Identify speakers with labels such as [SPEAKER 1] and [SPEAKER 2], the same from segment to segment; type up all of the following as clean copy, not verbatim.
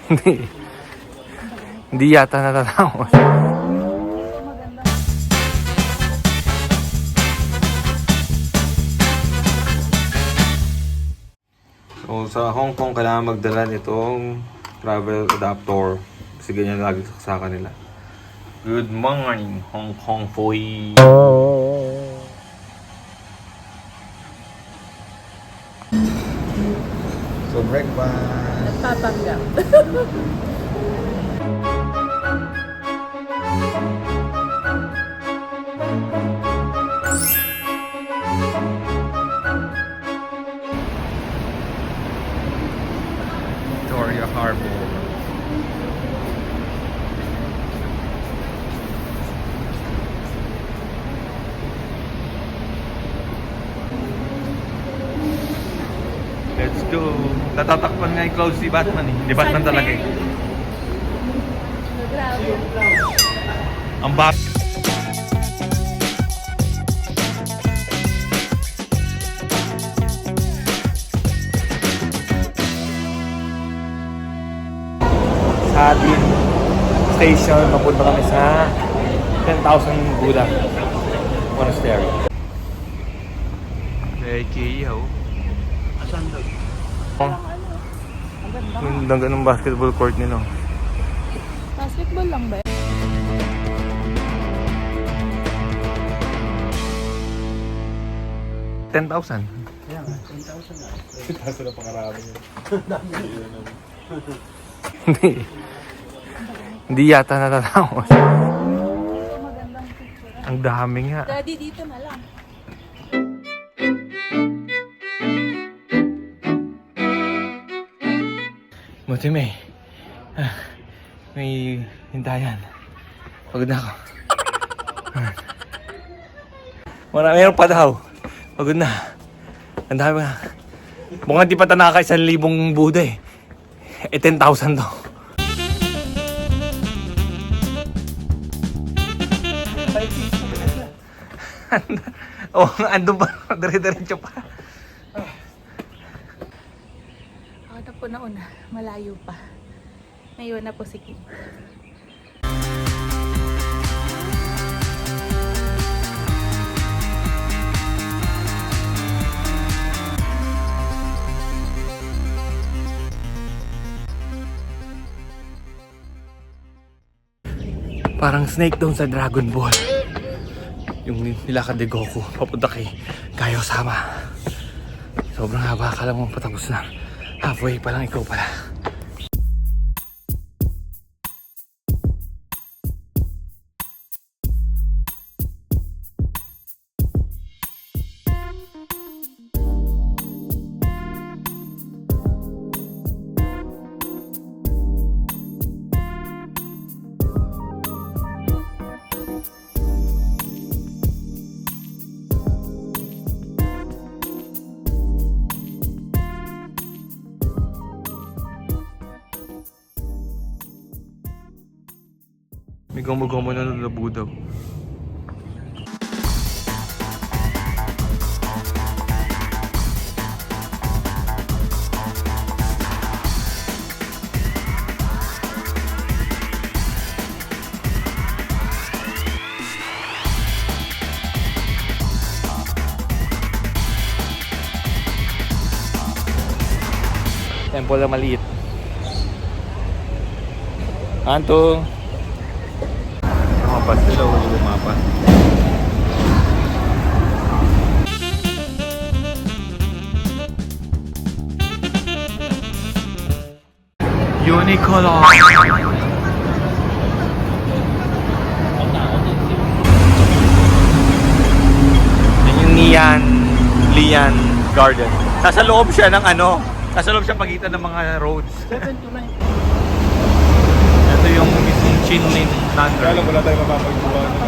[SPEAKER 1] Hindi. Hindi yata natatapos. So sa Hong Kong, kailangan magdala nitong travel adapter. Kasi ganyan lagi sa kanila. Good morning, Hong Kong boy. So breakfast.
[SPEAKER 2] Nagpapanggap.
[SPEAKER 1] Victoria Harbor. Let's go. Natatakpan nga yung clothes si Batman eh. Hindi Batman talaga eh.
[SPEAKER 2] Grabe.
[SPEAKER 1] Ang bat. Sa atin station, mapunta kami sa 10,000 Buddha Monastery. May Kia oh.
[SPEAKER 3] Asan daw?
[SPEAKER 1] Oh, yung daga ng basketball court nila.
[SPEAKER 2] Basketball lang ba?
[SPEAKER 1] 10,000.
[SPEAKER 3] Kaya nga, 10,000 na.
[SPEAKER 1] 10,000 na pangarami yun. Hindi. Hindi yata natatapos.
[SPEAKER 2] Magandang picture.
[SPEAKER 1] Ang dami nga.
[SPEAKER 2] Daddy, dito na lang.
[SPEAKER 1] Buti may hintayan. Pagod na ako. Meron pa daw. Pagod na. Ang dami nga. Mukhang di pa tanaka 1,000 Buddha eh. 10,000 to. Oh, andun pa. Dire-diretso pa.
[SPEAKER 2] Ako na po nauna. Malayo pa. Ngayon na po si Kim.
[SPEAKER 1] Parang snake doon sa Dragon Ball. Yung nilakad ni Goku papunta kay Kaiosama. Sobrang haba, akala mo patapos na. Halfway pa lang, ikaw pala. May gomo-gomo na lulabo daw. Temple na maliit. Anto! Mapas sila o lumapas. Unicolor. Yan yung Lian Garden. Nasa loob siya ng ano, nasa loob siya pagitan ng mga roads.
[SPEAKER 3] 7 to 9.
[SPEAKER 1] Ito yung mismong Chinlin Nandra.
[SPEAKER 3] Alam, wala tayo mapapagbuha na.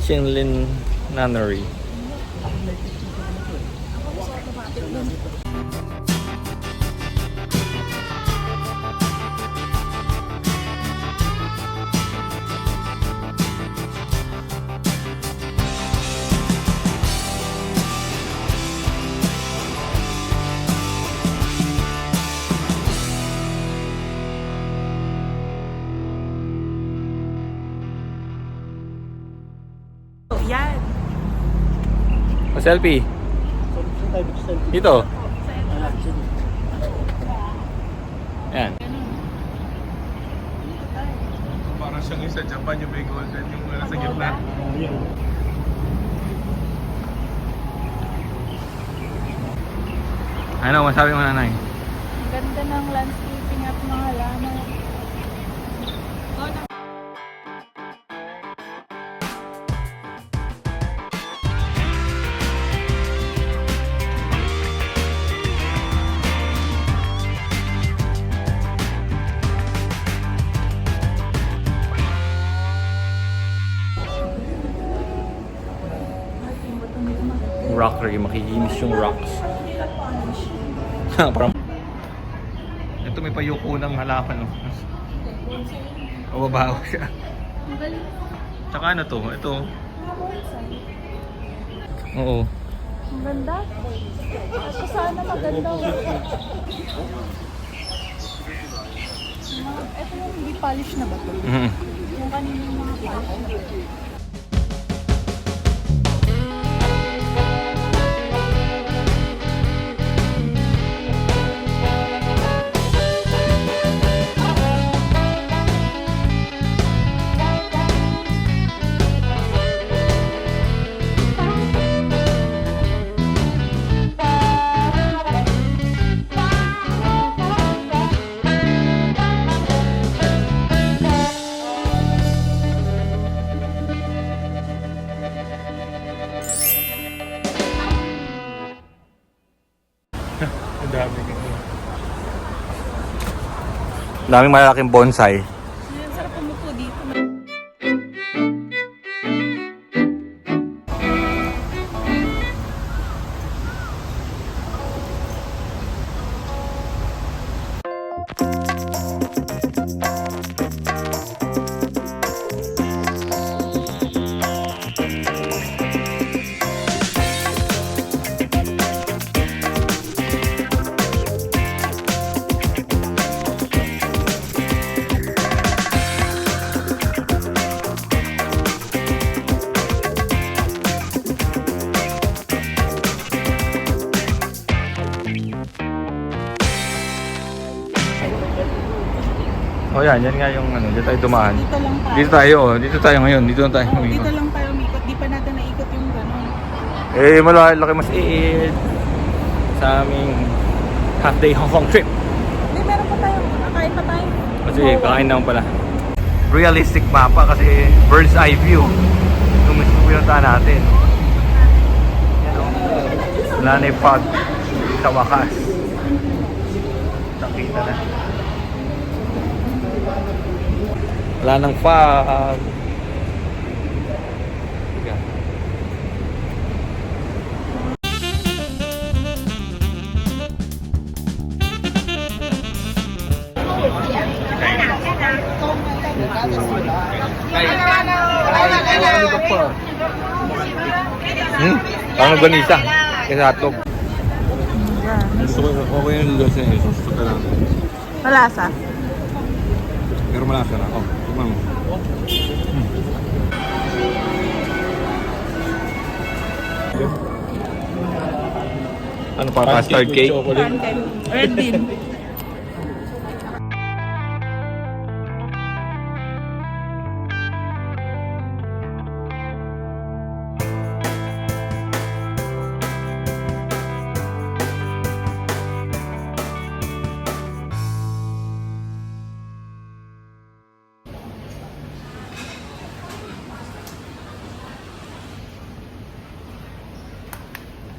[SPEAKER 1] Chinlin Nunnery.
[SPEAKER 2] Oh, yan.
[SPEAKER 1] Selfie. Dito. Yan.
[SPEAKER 3] Parang siyang isa Japan yung may golden yung nasa gitna.
[SPEAKER 1] Ano masabi mo, nanay?
[SPEAKER 2] Ang ganda ng landscaping at mga halaman.
[SPEAKER 1] Rockery, makikinis yung rocks. Parang ito may payuko ng halaman, no? O babaho siya. Tsaka ano to? Ito. Oo.
[SPEAKER 2] Ang ganda. At sana maganda. Ito yung hindi polish na ba ito?
[SPEAKER 1] Mhm.
[SPEAKER 2] Yung kanina yung mga polish na.
[SPEAKER 3] Ang dami ko.
[SPEAKER 1] Daming malalaking bonsai.
[SPEAKER 2] Ang sarap umupo dito.
[SPEAKER 1] O yan nga yung ano, dito tayo dumaan.
[SPEAKER 2] Dito lang tayo.
[SPEAKER 1] Dito tayo ngayon, dito na tayo
[SPEAKER 2] Oo,
[SPEAKER 1] umikot.
[SPEAKER 2] dito lang tayo umikot. Di pa natin naikot yung gano'n.
[SPEAKER 1] Eh, malaki mas iid sa aming half-day Hong Kong trip.
[SPEAKER 2] Hindi, meron pa tayo. Kakain pa tayo.
[SPEAKER 1] Kasi kakain naman pala. Realistic mapa kasi bird's eye view. Yung mismo pinuntahan natin. Yan o. Wala na yung fog sa wakas. Nakita na. Wala nang fog. Parang ganisa. Kaya hotdog. Gusto ko okay yung noodles niya. Gusto ko lang.
[SPEAKER 2] Malasa.
[SPEAKER 1] Pero malasa na. Oh, tumang. Ano pa? Custard cake?
[SPEAKER 2] Red bean.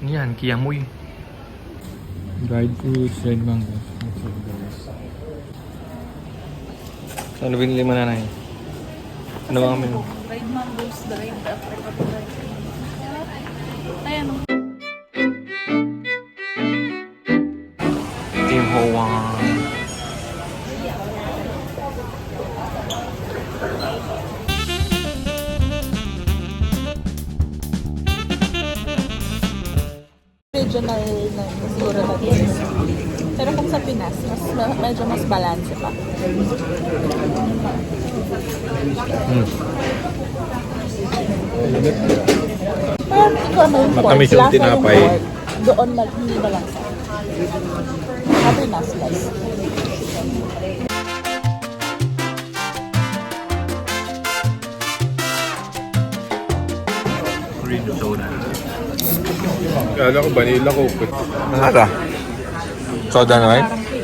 [SPEAKER 1] Yan, kiamoy. Dried fruits, red mangoes. Ano binili mo, nanay? Ano ba kami?
[SPEAKER 2] Dried mangoes, dried apricot, dried. Ayan o.
[SPEAKER 1] Tim Ho Wan.
[SPEAKER 2] Regional na siguro na din. Pero kung sa Pinas, medyo mas balance pa. Pero ikaw may import.
[SPEAKER 3] Matamis yung
[SPEAKER 2] Lasa
[SPEAKER 3] tinapay.
[SPEAKER 2] import. Doon hindi balance. Sa Pinas, guys.
[SPEAKER 1] Green soda.
[SPEAKER 3] Kala ko vanilla coke.
[SPEAKER 1] Nada. Soda na, right?
[SPEAKER 2] Parang pink.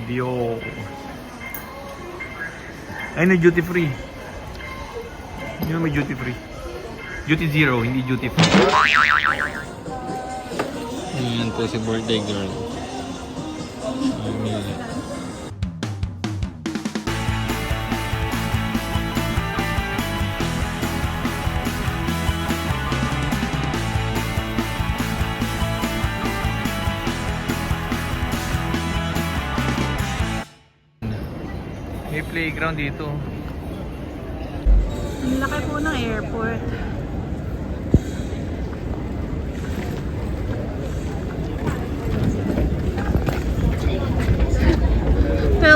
[SPEAKER 1] Dio. Ay, na duty free. Hindi na may duty free. Duty zero, hindi duty free. Ayan po si birthday girl. May playground dito.
[SPEAKER 2] Ang laki po ng airport.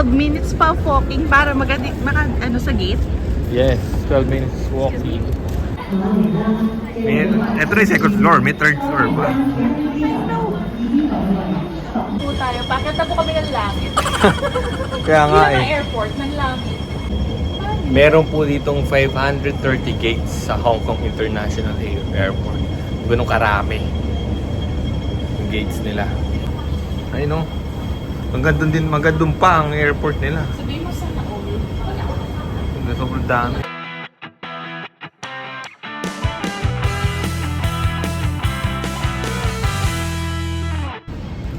[SPEAKER 2] Minutes pa walking para ano sa gate.
[SPEAKER 1] Yes, 12 minutes walking. Ito na yung second floor, may third floor pa.
[SPEAKER 2] Po tayo. Bakit na po kami ng langit?
[SPEAKER 1] Kaya nga
[SPEAKER 2] Hindi
[SPEAKER 1] eh.
[SPEAKER 2] ng airport, ng langit.
[SPEAKER 1] Meron po ditong 530 gates sa Hong Kong International Airport. Ganun karami yung gates nila. Ay no, magandun pa ang airport nila.
[SPEAKER 2] Sabihin mo sana all.
[SPEAKER 1] Sobrang dami.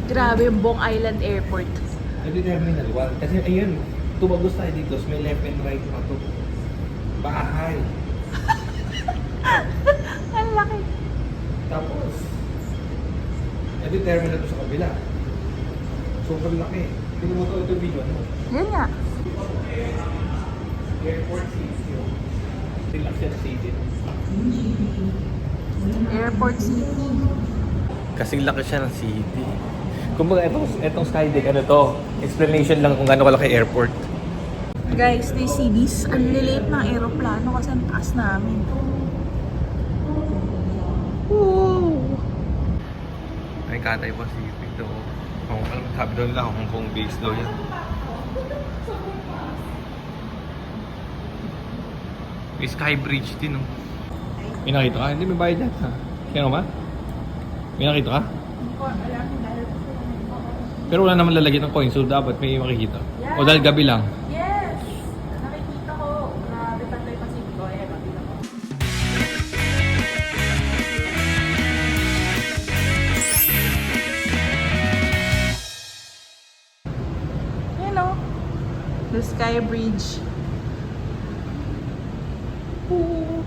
[SPEAKER 2] Grabe yung Bong Island Airport.
[SPEAKER 1] Ito Terminal 1. Kasi ayun, tumagos tayo dito. May left and right pa to. Bahay.
[SPEAKER 2] Ang laki.
[SPEAKER 1] Tapos, ito yung terminal to sa kabila. Sobrang laki. Tingnan mo ito video mo.
[SPEAKER 2] Yan nga.
[SPEAKER 1] Airport City. Relax yan city.
[SPEAKER 2] Airport City.
[SPEAKER 1] Kasing laki siya ng city. Kumbaga, itong Skydeck, ano to? Explanation lang kung gaano kalaki airport.
[SPEAKER 2] Guys, they see this. Ang liliit ng aeroplano kasi ang taas namin. Woo!
[SPEAKER 1] Ay, Cathay Pacific to. Alam, sabi daw nila, Hong Kong base daw yan. May Sky Bridge din, no? May nakita ka? Hindi, may bayad yan, ha? Kaya ba? May nakita ka? Pero wala naman lalagyan ng coin, so dapat may makikita. O dahil gabi lang.
[SPEAKER 2] Yes! Nakikita ko. Grabe, Cathay Pacific. O, ayan, nakita ko. Ayan o. The Sky Bridge. Ooh.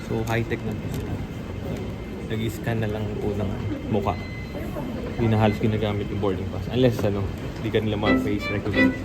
[SPEAKER 1] So high-tech na dito. Nag-scan na lang po ng mukha. Hindi na halos ginagamit yung boarding pass. Unless hindi ka nila mga face recognition.